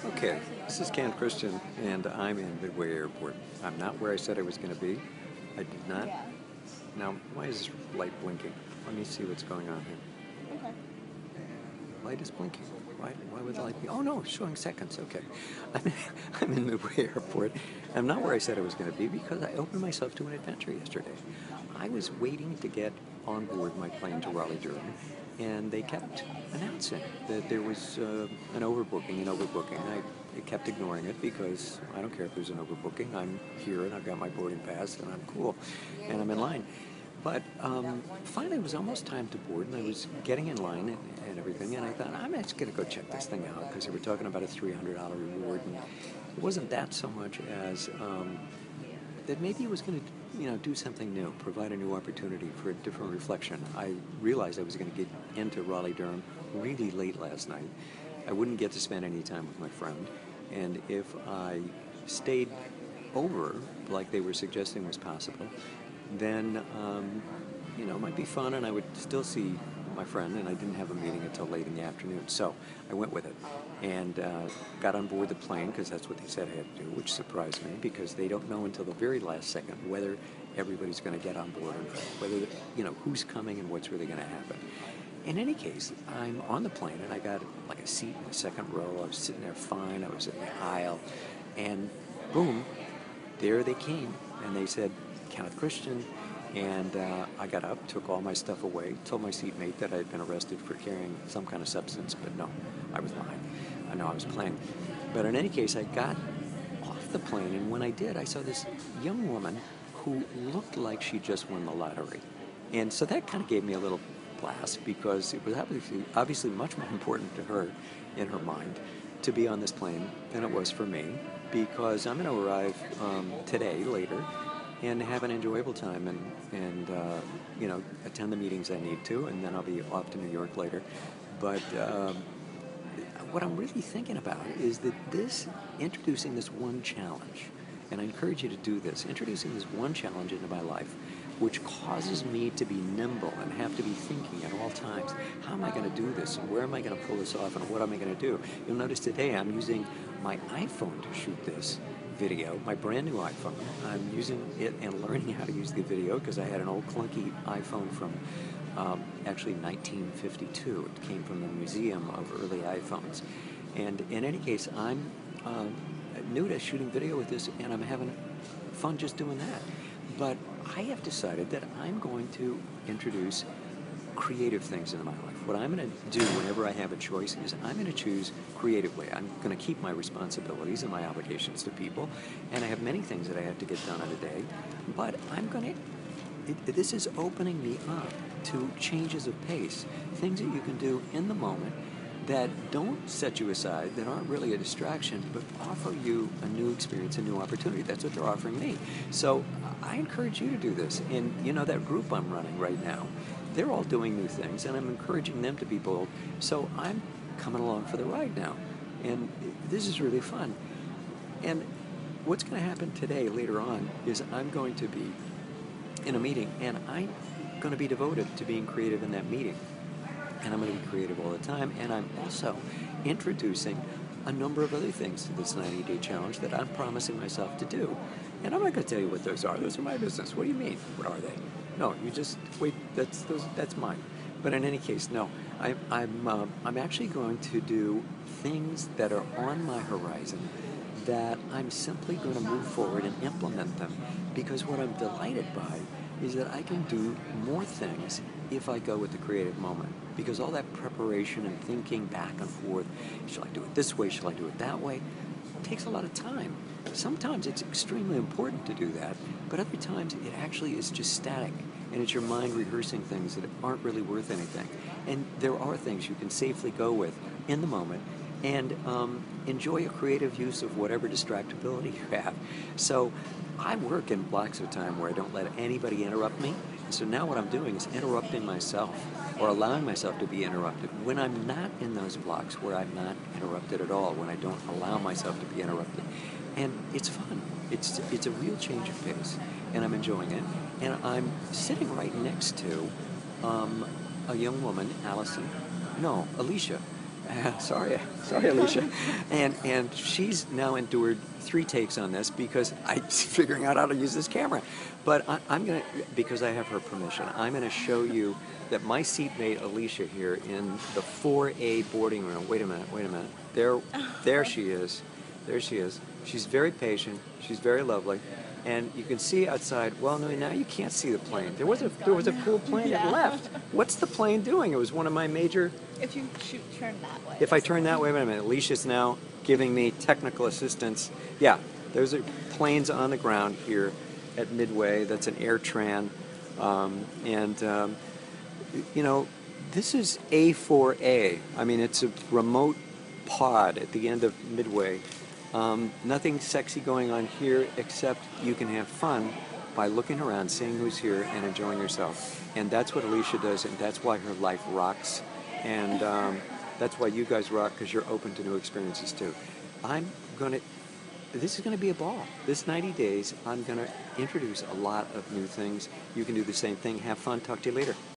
Okay, this is Ken Christian, and I'm in Midway Airport. I'm not where I said I was going to be. I did not. Now, why is this light blinking? Let me see what's going on here. Okay. Light is blinking. Why would the light be? Oh no, it's showing seconds. Okay. I'm in Midway Airport. I'm not where I said I was going to be because I opened myself to an adventure yesterday. I was waiting to get on board my plane to Raleigh-Durham, and they kept announcing that there was an overbooking. I kept ignoring it because I don't care if there's an overbooking. I'm here and I've got my boarding pass and I'm cool and I'm in line. But finally, it was almost time to board, and I was getting in line and everything, and I thought, I'm just going to go check this thing out, because they were talking about a $300 reward, and it wasn't that so much as that maybe it was going to, do something new, provide a new opportunity for a different reflection. I realized I was going to get into Raleigh-Durham really late last night. I wouldn't get to spend any time with my friend, and if I stayed over, like they were suggesting was possible, then it might be fun, and I would still see my friend, and I didn't have a meeting until late in the afternoon. So I went with it and got on board the plane, because that's what they said I had to do, which surprised me, because they don't know until the very last second whether everybody's going to get on board or not, whether, who's coming and what's really going to happen. In any case, I'm on the plane, and I got like a seat in the second row. I was sitting there fine. I was in the aisle, and boom, there they came, and they said, Kenneth Christian, and I got up, took all my stuff away, told my seatmate that I had been arrested for carrying some kind of substance, but no, I was lying. I know I was playing. But in any case, I got off the plane, and when I did, I saw this young woman who looked like she just won the lottery. And so that kind of gave me a little blast, because it was obviously much more important to her, in her mind, to be on this plane than it was for me, because I'm going to arrive today, later, and have an enjoyable time and attend the meetings I need to, and then I'll be off to New York later. But what I'm really thinking about is that introducing this one challenge, and I encourage you to do this, introducing this one challenge into my life, which causes me to be nimble and have to be thinking at all times, how am I going to do this, and where am I going to pull this off, and what am I going to do? You'll notice today I'm using my iPhone to shoot this video, my brand new iPhone. I'm using it and learning how to use the video, because I had an old clunky iPhone from actually 1952. It came from the Museum of Early iPhones. And in any case, I'm new to shooting video with this, and I'm having fun just doing that. But I have decided that I'm going to introduce creative things into my life. What I'm going to do whenever I have a choice is I'm going to choose creatively. I'm going to keep my responsibilities and my obligations to people, and I have many things that I have to get done in a day, but this is opening me up to changes of pace, things that you can do in the moment that don't set you aside, that aren't really a distraction, but offer you a new experience, a new opportunity. That's what they're offering me. So I encourage you to do this. And that group I'm running right now, they're all doing new things, and I'm encouraging them to be bold. So I'm coming along for the ride now. And this is really fun. And what's going to happen today, later on, is I'm going to be in a meeting, and I'm going to be devoted to being creative in that meeting. And I'm going to be creative all the time, and I'm also introducing a number of other things to this 90-day challenge that I'm promising myself to do. And I'm not going to tell you what those are. Those are my business. What do you mean? What are they? No, you just wait. That's mine. But in any case, no. I'm actually going to do things that are on my horizon that I'm simply going to move forward and implement them, because what I'm delighted by is that I can do more things if I go with the creative moment. Because all that preparation and thinking back and forth, should I do it this way, should I do it that way, takes a lot of time. Sometimes it's extremely important to do that, but other times it actually is just static, and it's your mind rehearsing things that aren't really worth anything. And there are things you can safely go with in the moment and enjoy a creative use of whatever distractibility you have. So I work in blocks of time where I don't let anybody interrupt me. So now what I'm doing is interrupting myself, or allowing myself to be interrupted when I'm not in those blocks where I'm not interrupted at all, when I don't allow myself to be interrupted. And it's fun. It's a real change of pace, and I'm enjoying it. And I'm sitting right next to a young woman, Alicia, Sorry, Alicia. And she's now endured 3 takes on this because I'm figuring out how to use this camera. But I'm gonna, because I have her permission, I'm gonna show you that my seatmate Alicia here in the 4A boarding room. Wait a minute. There she is. There she is. She's very patient. She's very lovely. And you can see outside. Well, no, now you can't see the plane. There was a cool plane that left. What's the plane doing? It was one of my major. If you turn that way. If I turn that way, wait a minute. Alicia's now giving me technical assistance. Yeah, there's planes on the ground here at Midway. That's an AirTran, you know, this is A4A. I mean, it's a remote pod at the end of Midway. Nothing sexy going on here except you can have fun by looking around, seeing who's here, and enjoying yourself. And that's what Alicia does, and that's why her life rocks. And that's why you guys rock, because you're open to new experiences too. This is going to be a ball. This 90 days, I'm going to introduce a lot of new things. You can do the same thing. Have fun. Talk to you later.